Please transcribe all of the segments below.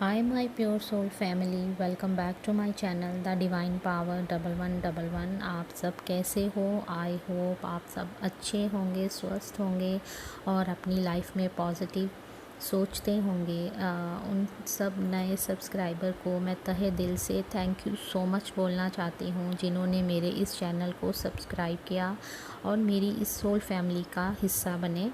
Hi, my pure soul family. Welcome back to my channel, The Divine Power 1111। आप सब कैसे हो? I hope आप सब अच्छे होंगे, स्वस्थ होंगे और अपनी लाइफ में पॉजिटिव सोचते होंगे। उन सब नए सब्सक्राइबर को मैं तहे दिल से थैंक यू सो मच बोलना चाहती हूँ, जिन्होंने मेरे इस चैनल को सब्सक्राइब किया और मेरी इस सोल फैमिली का हिस्सा बने।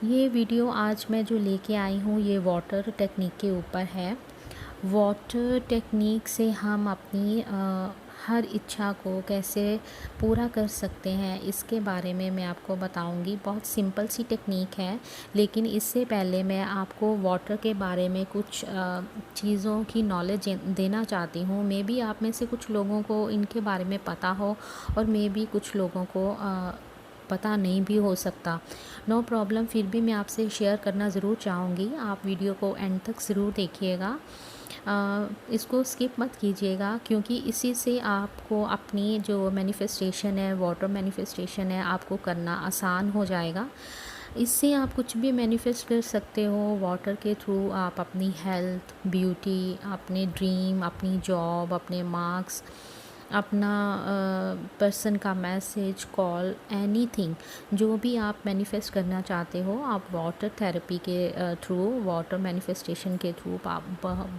ये वीडियो आज मैं जो लेके आई हूँ ये वाटर टेक्निक के ऊपर है। वाटर टेक्निक से हम अपनी हर इच्छा को कैसे पूरा कर सकते हैं, इसके बारे में मैं आपको बताऊंगी। बहुत सिंपल सी टेक्निक है, लेकिन इससे पहले मैं आपको वाटर के बारे में कुछ चीज़ों की नॉलेज देना चाहती हूँ। मे बी आप में से कुछ लोगों को इनके बारे में पता हो और मे बी कुछ लोगों को पता नहीं भी हो सकता। नो प्रॉब्लम, फिर भी मैं आपसे शेयर करना ज़रूर चाहूँगी। आप वीडियो को एंड तक ज़रूर देखिएगा, इसको स्किप मत कीजिएगा, क्योंकि इसी से आपको अपनी जो मैनिफेस्टेशन है, वाटर मैनिफेस्टेशन है, आपको करना आसान हो जाएगा। इससे आप कुछ भी मैनिफेस्ट कर सकते हो। वाटर के थ्रू आप अपनी हेल्थ, ब्यूटी, अपने ड्रीम, अपनी जॉब, अपने मार्क्स, अपना पर्सन का मैसेज, कॉल, एनीथिंग, जो भी आप मैनिफेस्ट करना चाहते हो, आप वाटर थेरेपी के थ्रू, वाटर मैनिफेस्टेशन के थ्रू आप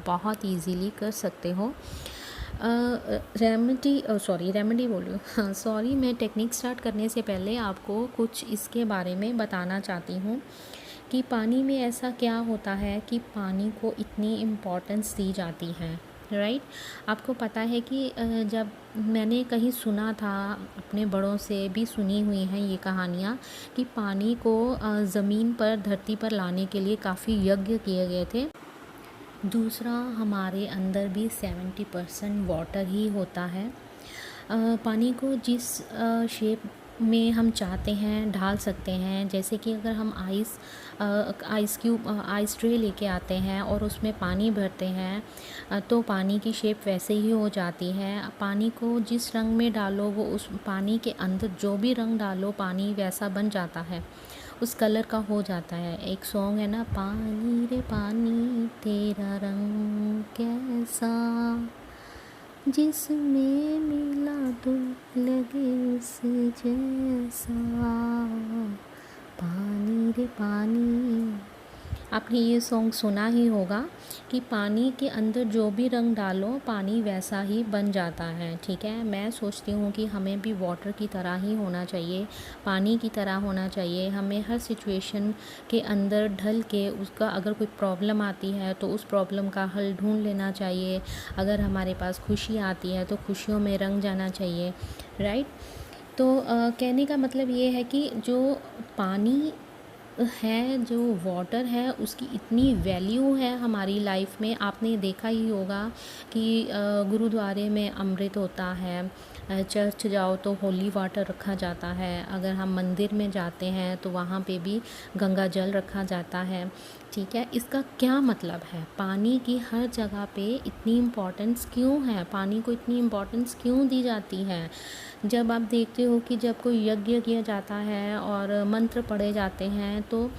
बहुत इजीली कर सकते हो। रेमेडी बोलूँ सॉरी, मैं टेक्निक स्टार्ट करने से पहले आपको कुछ इसके बारे में बताना चाहती हूँ कि पानी में ऐसा क्या होता है कि पानी को इतनी इम्पोर्टेंस दी जाती है। राइट, आपको पता है कि जब मैंने कहीं सुना था, अपने बड़ों से भी सुनी हुई हैं ये कहानियाँ, कि पानी को ज़मीन पर, धरती पर लाने के लिए काफ़ी यज्ञ किए गए थे। दूसरा, हमारे अंदर भी 70% वाटर ही होता है। पानी को जिस शेप में हम चाहते हैं ढाल सकते हैं। जैसे कि अगर हम आइस ट्रे लेके आते हैं और उसमें पानी भरते हैं, तो पानी की शेप वैसे ही हो जाती है। पानी को जिस रंग में डालो, वो उस पानी के अंदर जो भी रंग डालो, पानी वैसा बन जाता है, उस कलर का हो जाता है। एक सॉन्ग है ना, पानी रे पानी तेरा रंग कैसा, जिसमें मिला तो लगे उस जैसा, पानी रे पानी। आपने ये सॉन्ग सुना ही होगा कि पानी के अंदर जो भी रंग डालो, पानी वैसा ही बन जाता है। ठीक है, मैं सोचती हूँ कि हमें भी वाटर की तरह ही होना चाहिए, पानी की तरह होना चाहिए। हमें हर सिचुएशन के अंदर ढल के, उसका अगर कोई प्रॉब्लम आती है तो उस प्रॉब्लम का हल ढूंढ लेना चाहिए। अगर हमारे पास खुशी आती है तो खुशियों में रंग जाना चाहिए। राइट, तो कहने का मतलब ये है कि जो पानी है, जो वाटर है, उसकी इतनी वैल्यू है हमारी लाइफ में। आपने देखा ही होगा कि गुरुद्वारे में अमृत होता है, चर्च जाओ तो होली वाटर रखा जाता है, अगर हम मंदिर में जाते हैं तो वहाँ पे भी गंगा जल रखा जाता है। ठीक है, इसका क्या मतलब है? पानी की हर जगह पे इतनी इम्पोर्टेंस क्यों है? पानी को इतनी इम्पोर्टेंस क्यों दी जाती है? जब आप देखते हो कि जब कोई यज्ञ किया जाता है और मंत्र पढ़े जाते हैं, तो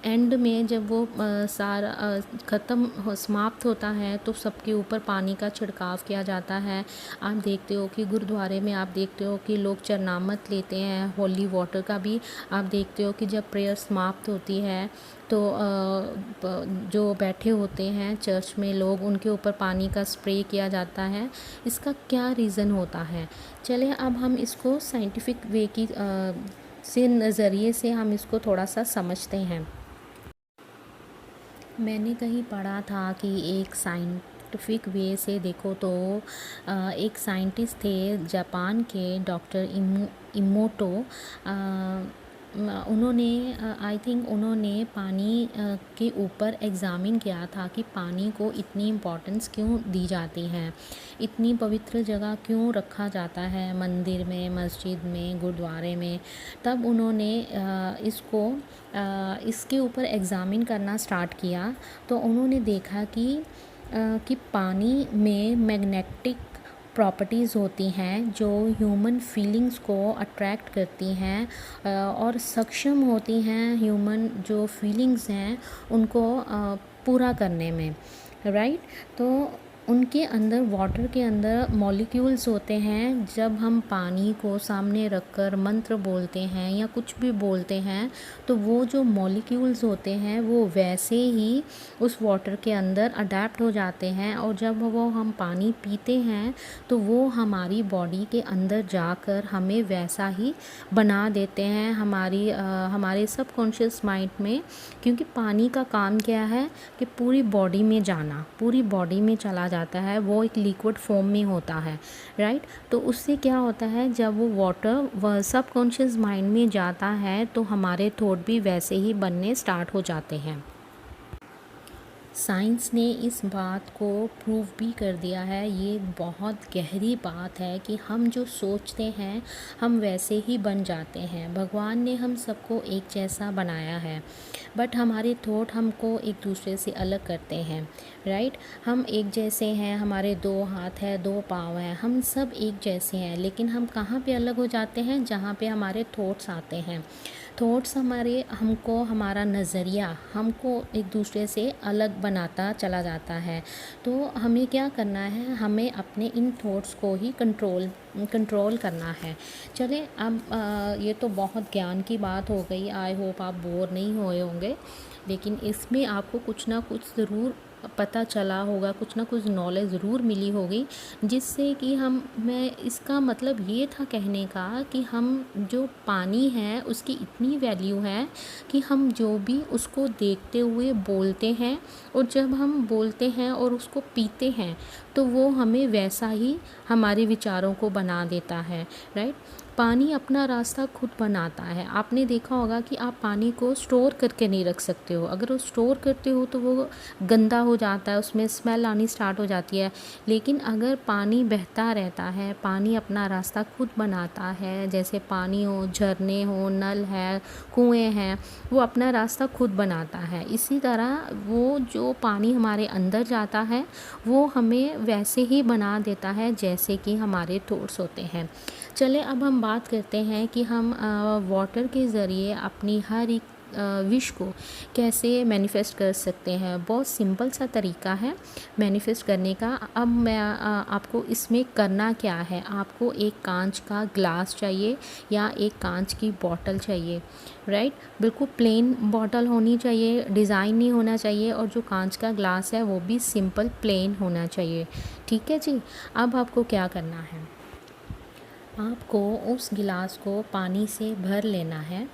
एंड में जब वो सारा ख़त्म समाप्त होता है, तो सबके ऊपर पानी का छिड़काव किया जाता है। आप देखते हो कि गुरुद्वारे में आप देखते हो कि लोग चरनामत लेते हैं, होली वाटर का भी। आप देखते हो कि जब प्रेयर समाप्त होती है तो जो बैठे होते हैं चर्च में लोग, उनके ऊपर पानी का स्प्रे किया जाता है। इसका क्या रीज़न होता है? चलिए अब हम इसको साइंटिफिक वे की से नज़रिए से हम इसको थोड़ा सा समझते हैं। मैंने कहीं पढ़ा था कि एक साइंटिफिक वे से देखो तो एक साइंटिस्ट थे जापान के, डॉक्टर इमोटो। उन्होंने आई थिंक उन्होंने पानी के ऊपर एग्ज़ामिन किया था कि पानी को इतनी इम्पोर्टेंस क्यों दी जाती है, इतनी पवित्र जगह क्यों रखा जाता है, मंदिर में, मस्जिद में, गुरुद्वारे में। तब उन्होंने इसके ऊपर एग्ज़ामिन करना स्टार्ट किया, तो उन्होंने देखा कि पानी में मैग्नेटिक प्रॉपर्टीज़ होती हैं जो ह्यूमन फीलिंग्स को अट्रैक्ट करती हैं और सक्षम होती हैं ह्यूमन जो फीलिंग्स हैं उनको पूरा करने में, राइट। तो उनके अंदर, वाटर के अंदर मॉलिक्यूल्स होते हैं। जब हम पानी को सामने रखकर मंत्र बोलते हैं या कुछ भी बोलते हैं तो वो जो मॉलिक्यूल्स होते हैं वो वैसे ही उस वाटर के अंदर अडेप्ट हो जाते हैं, और जब वो हम पानी पीते हैं तो वो हमारी बॉडी के अंदर जाकर हमें वैसा ही बना देते हैं हमारे सबकॉन्शियस माइंड में। क्योंकि पानी का काम क्या है कि पूरी बॉडी में जाना, पूरी बॉडी में चला जाता है, वो एक लिक्विड फॉर्म में होता है, राइट। तो उससे क्या होता है, जब वो वाटर सबकॉन्शियस माइंड में जाता है तो हमारे थॉट भी वैसे ही बनने स्टार्ट हो जाते हैं। साइंस ने इस बात को प्रूव भी कर दिया है, ये बहुत गहरी बात है कि हम जो सोचते हैं हम वैसे ही बन जाते हैं। भगवान ने हम सबको एक जैसा बनाया है, बट हमारे थॉट हमको एक दूसरे से अलग करते हैं, राइट। हम एक जैसे हैं, हमारे 2 हाथ है, 2 पाँव हैं, हम सब एक जैसे हैं, लेकिन हम कहाँ पे अलग हो जाते हैं, जहाँ पे हमारे थॉट्स आते हैं। थॉट्स हमको हमारा नज़रिया हमको एक दूसरे से अलग बनाता चला जाता है। तो हमें क्या करना है, हमें अपने इन थॉट्स को ही कंट्रोल करना है। चलें, अब ये तो बहुत ज्ञान की बात हो गई। आई होप आप बोर नहीं हुए होंगे, लेकिन इसमें आपको कुछ ना कुछ ज़रूर पता चला होगा, कुछ ना कुछ नॉलेज ज़रूर मिली होगी, जिससे कि मैं इसका मतलब ये था कहने का कि हम जो पानी है उसकी इतनी वैल्यू है कि हम जो भी उसको देखते हुए बोलते हैं, और जब हम बोलते हैं और उसको पीते हैं तो वो हमें वैसा ही हमारे विचारों को बना देता है, राइट। पानी अपना रास्ता खुद बनाता है। आपने देखा होगा कि आप पानी को स्टोर करके नहीं रख सकते हो। अगर वो स्टोर करते हो तो वो गंदा हो जाता है, उसमें स्मेल आनी स्टार्ट हो जाती है। लेकिन अगर पानी बहता रहता है, पानी अपना रास्ता खुद बनाता है, जैसे पानी हो, झरने हो, नल है, कुएँ हैं, वो अपना रास्ता खुद बनाता है। इसी तरह वो जो पानी हमारे अंदर जाता है वो हमें वैसे ही बना देता है जैसे कि हमारे थॉट्स होते हैं। चलें, अब हम बात करते हैं कि हम वाटर के ज़रिए अपनी हर एक विश को कैसे मैनिफेस्ट कर सकते हैं। बहुत सिंपल सा तरीका है मैनिफेस्ट करने का। अब मैं आपको इसमें करना क्या है, आपको एक कांच का ग्लास चाहिए या एक कांच की बॉटल चाहिए, राइट। बिल्कुल प्लेन बॉटल होनी चाहिए, डिज़ाइन नहीं होना चाहिए, और जो कांच का ग्लास है वो भी सिंपल प्लेन होना चाहिए, ठीक है जी। अब आपको क्या करना है, आपको उस गिलास को पानी से भर लेना है,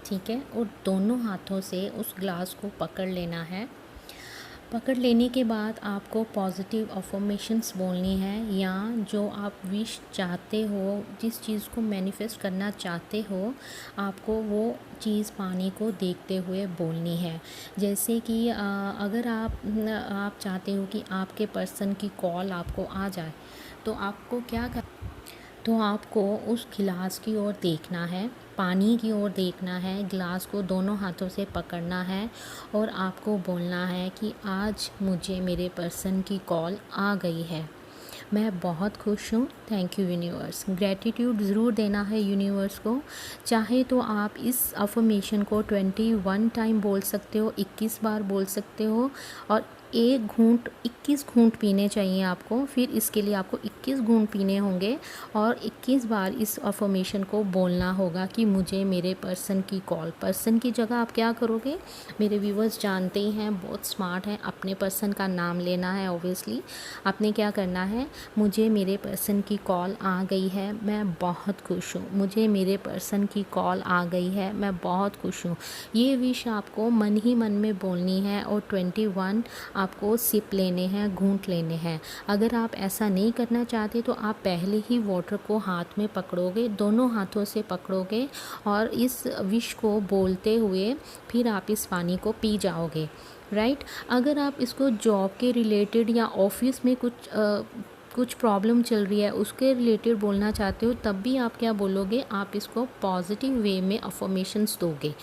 ठीक है, और दोनों हाथों से उस ग्लास को पकड़ लेना है। पकड़ लेने के बाद आपको पॉजिटिव अफर्मेशंस बोलनी है, या जो आप विश चाहते हो, जिस चीज़ को मैनिफेस्ट करना चाहते हो, आपको वो चीज़ पानी को देखते हुए बोलनी है। जैसे कि अगर आप चाहते हो कि आपके पर्सन की कॉल आपको आ जाए, तो आपको क्या कर तो आपको उस गिलास की ओर देखना है, पानी की ओर देखना है, गिलास को दोनों हाथों से पकड़ना है, और आपको बोलना है कि आज मुझे मेरे पर्सन की कॉल आ गई है, मैं बहुत खुश हूँ, थैंक यू यूनिवर्स। ग्रैटिट्यूड ज़रूर देना है यूनिवर्स को। चाहे तो आप इस अफर्मेशन को 21 टाइम बोल सकते हो, 21 बार बोल सकते हो, और 21 घूंट पीने चाहिए आपको। फिर इसके लिए आपको 21 घूंट पीने होंगे और 21 बार इस अफर्मेशन को बोलना होगा कि मुझे मेरे पर्सन की कॉल। पर्सन की जगह आप क्या करोगे, मेरे व्यूवर्स जानते ही हैं, बहुत स्मार्ट हैं, अपने पर्सन का नाम लेना है। ऑब्वियसली आपने क्या करना है, मुझे मेरे पर्सन की कॉल आ गई है, मैं बहुत खुश हूँ, मुझे मेरे पर्सन की कॉल आ गई है, मैं बहुत खुश हूँ। ये विश आपको मन ही मन में बोलनी है, और 21 आपको सिप लेने हैं, घूंट लेने हैं। अगर आप ऐसा नहीं करना चाहते तो आप पहले ही वाटर को हाथ में पकड़ोगे, दोनों हाथों से पकड़ोगे, और इस विश को बोलते हुए फिर आप इस पानी को पी जाओगे, राइट। अगर आप इसको जॉब के रिलेटेड या ऑफिस में कुछ प्रॉब्लम चल रही है उसके रिलेटेड बोलना चाहते हो, तब भी आप क्या बोलोगे, आप इसको पॉजिटिव वे में अफर्मेशंस दोगे।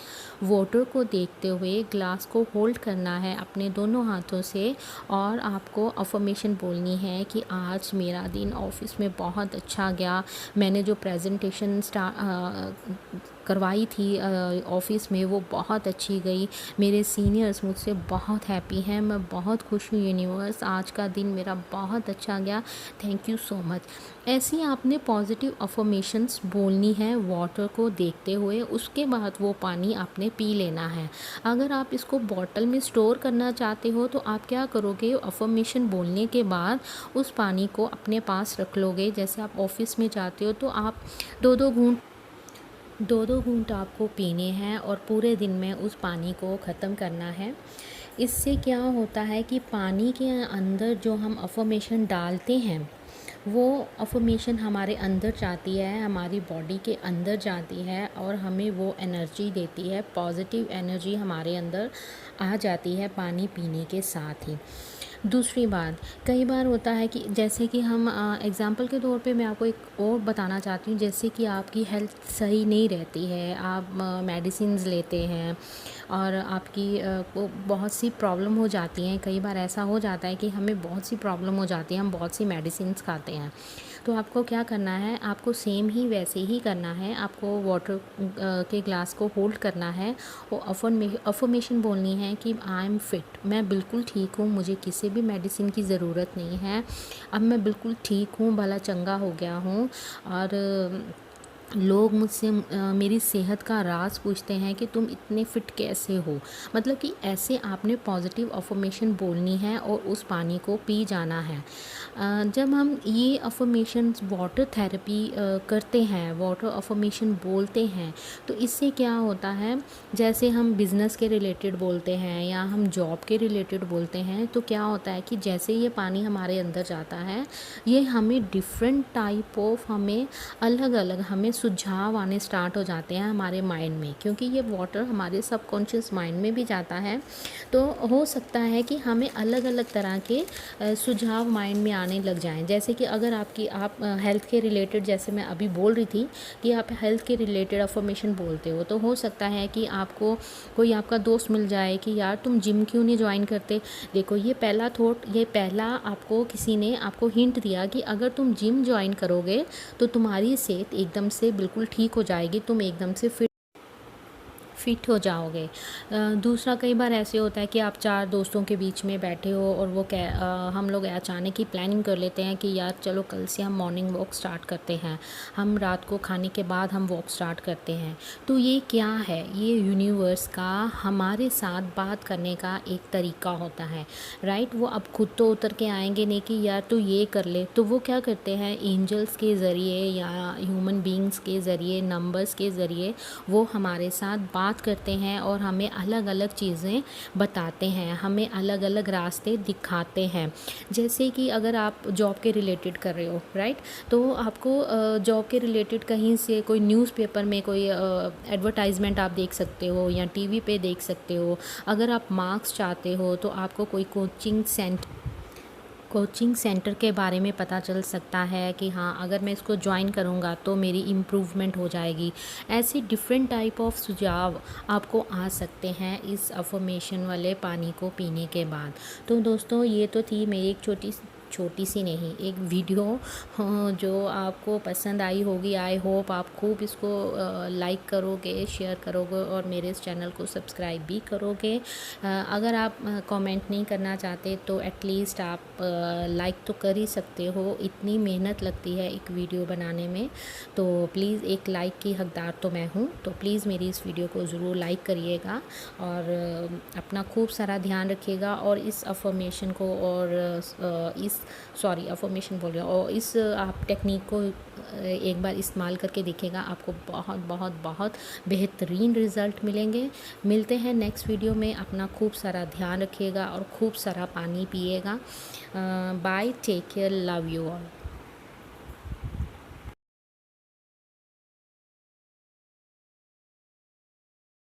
वाटर को देखते हुए ग्लास को होल्ड करना है अपने दोनों हाथों से और आपको अफर्मेशन बोलनी है कि आज मेरा दिन ऑफिस में बहुत अच्छा गया, मैंने जो प्रेजेंटेशन करवाई थी ऑफ़िस में वो बहुत अच्छी गई, मेरे सीनियर्स मुझसे बहुत हैप्पी हैं, मैं बहुत खुश हूँ यूनिवर्स, आज का दिन मेरा बहुत अच्छा गया, थैंक यू सो मच। ऐसी आपने पॉजिटिव अफर्मेशंस बोलनी है वाटर को देखते हुए। उसके बाद वो पानी आपने पी लेना है। अगर आप इसको बॉटल में स्टोर करना चाहते हो तो आप क्या करोगे, अफर्मेशन बोलने के बाद उस पानी को अपने पास रख लोगे। जैसे आप ऑफिस में जाते हो तो आप दो दो घूंट आपको पीने हैं और पूरे दिन में उस पानी को ख़त्म करना है। इससे क्या होता है कि पानी के अंदर जो हम अफर्मेशन डालते हैं वो अफर्मेशन हमारे अंदर जाती है, हमारी बॉडी के अंदर जाती है और हमें वो एनर्जी देती है, पॉजिटिव एनर्जी हमारे अंदर आ जाती है पानी पीने के साथ ही। दूसरी बात, कई बार होता है कि जैसे कि हम एग्ज़ाम्पल के तौर पे मैं आपको एक और बताना चाहती हूँ, जैसे कि आपकी हेल्थ सही नहीं रहती है, आप मेडिसिन्स लेते हैं और आपकी को बहुत सी प्रॉब्लम हो जाती हैं। कई बार ऐसा हो जाता है कि हमें बहुत सी प्रॉब्लम हो जाती है, हम बहुत सी मेडिसिन्स खाते हैं। तो आपको क्या करना है, आपको सेम ही वैसे ही करना है। आपको वाटर के ग्लास को होल्ड करना है और अफर्मेशन बोलनी है कि आई एम फिट, मैं बिल्कुल ठीक हूँ, मुझे किसी भी मेडिसिन की ज़रूरत नहीं है, अब मैं बिल्कुल ठीक हूँ, भला चंगा हो गया हूँ। और लोग मुझसे मेरी सेहत का राज पूछते हैं कि तुम इतने फ़िट कैसे हो। मतलब कि ऐसे आपने पॉजिटिव अफर्मेशन बोलनी है और उस पानी को पी जाना है। जब हम ये अफर्मेशंस वाटर थेरेपी करते हैं, वाटर अफर्मेशन बोलते हैं, तो इससे क्या होता है, जैसे हम बिज़नेस के रिलेटेड बोलते हैं या हम जॉब के रिलेटेड बोलते हैं, तो क्या होता है कि जैसे ये पानी हमारे अंदर जाता है, ये हमें डिफरेंट टाइप ऑफ हमें अलग-अलग हमें सुझाव आने स्टार्ट हो जाते हैं हमारे माइंड में, क्योंकि ये वाटर हमारे सबकॉन्शियस माइंड में भी जाता है। तो हो सकता है कि हमें अलग-अलग तरह के सुझाव माइंड में आने लग जाएं। जैसे कि अगर आप हेल्थ के रिलेटेड, जैसे मैं अभी बोल रही थी कि आप हेल्थ के रिलेटेड अफर्मेशन बोलते हो, तो हो सकता है कि आपको कोई आपका दोस्त मिल जाए कि यार तुम जिम क्यों नहीं ज्वाइन करते। देखो, ये पहला आपको किसी ने आपको हिंट दिया कि अगर तुम जिम ज्वाइन करोगे तो तुम्हारी सेहत एकदम से बिल्कुल ठीक हो जाएगी, तुम एकदम से फिट हो जाओगे। दूसरा, कई बार ऐसे होता है कि आप 4 दोस्तों के बीच में बैठे हो और हम लोग अचानक ही प्लानिंग कर लेते हैं कि यार चलो कल से हम मॉर्निंग वॉक स्टार्ट करते हैं, हम रात को खाने के बाद हम वॉक स्टार्ट करते हैं। तो ये क्या है, ये यूनिवर्स का हमारे साथ बात करने का एक तरीका होता है, राइट। वो अब खुद तो उतर के आएंगे नहीं कि यार तू ये कर ले, तो वो क्या करते हैं, एंजल्स के ज़रिए या ह्यूमन बींग्स के ज़रिए, नंबर्स के ज़रिए वो हमारे साथ बात करते हैं और हमें अलग अलग चीज़ें बताते हैं, हमें अलग अलग रास्ते दिखाते हैं। जैसे कि अगर आप जॉब के रिलेटेड कर रहे हो, राइट, तो आपको जॉब के रिलेटेड कहीं से कोई न्यूज़पेपर में कोई एडवर्टाइजमेंट आप देख सकते हो या टीवी पे देख सकते हो। अगर आप मार्क्स चाहते हो तो आपको कोई कोचिंग सेंटर के बारे में पता चल सकता है कि हाँ, अगर मैं इसको ज्वाइन करूँगा तो मेरी इम्प्रूवमेंट हो जाएगी। ऐसे डिफरेंट टाइप ऑफ सुझाव आपको आ सकते हैं इस अफर्मेशन वाले पानी को पीने के बाद। तो दोस्तों, ये तो थी मेरी एक छोटी सी नहीं, एक वीडियो जो आपको पसंद आई होगी। आई होप आप खूब इसको लाइक करोगे, शेयर करोगे और मेरे इस चैनल को सब्सक्राइब भी करोगे। अगर आप कमेंट नहीं करना चाहते तो एटलीस्ट आप लाइक तो कर ही सकते हो, इतनी मेहनत लगती है एक वीडियो बनाने में, तो प्लीज़ एक लाइक की हकदार तो मैं हूँ। तो प्लीज़ मेरी इस वीडियो को ज़रूर लाइक करिएगा और अपना खूब सारा ध्यान रखिएगा और इस अफर्मेशन को और अफर्मेशन बोल रही हूँ, और इस आप टेक्निक को एक बार इस्तेमाल करके देखिएगा, आपको बहुत बहुत बहुत बेहतरीन रिज़ल्ट मिलेंगे। मिलते हैं नेक्स्ट वीडियो में। अपना खूब सारा ध्यान रखिएगा और खूब सारा पानी पिएगा। Bye, take care, love you all.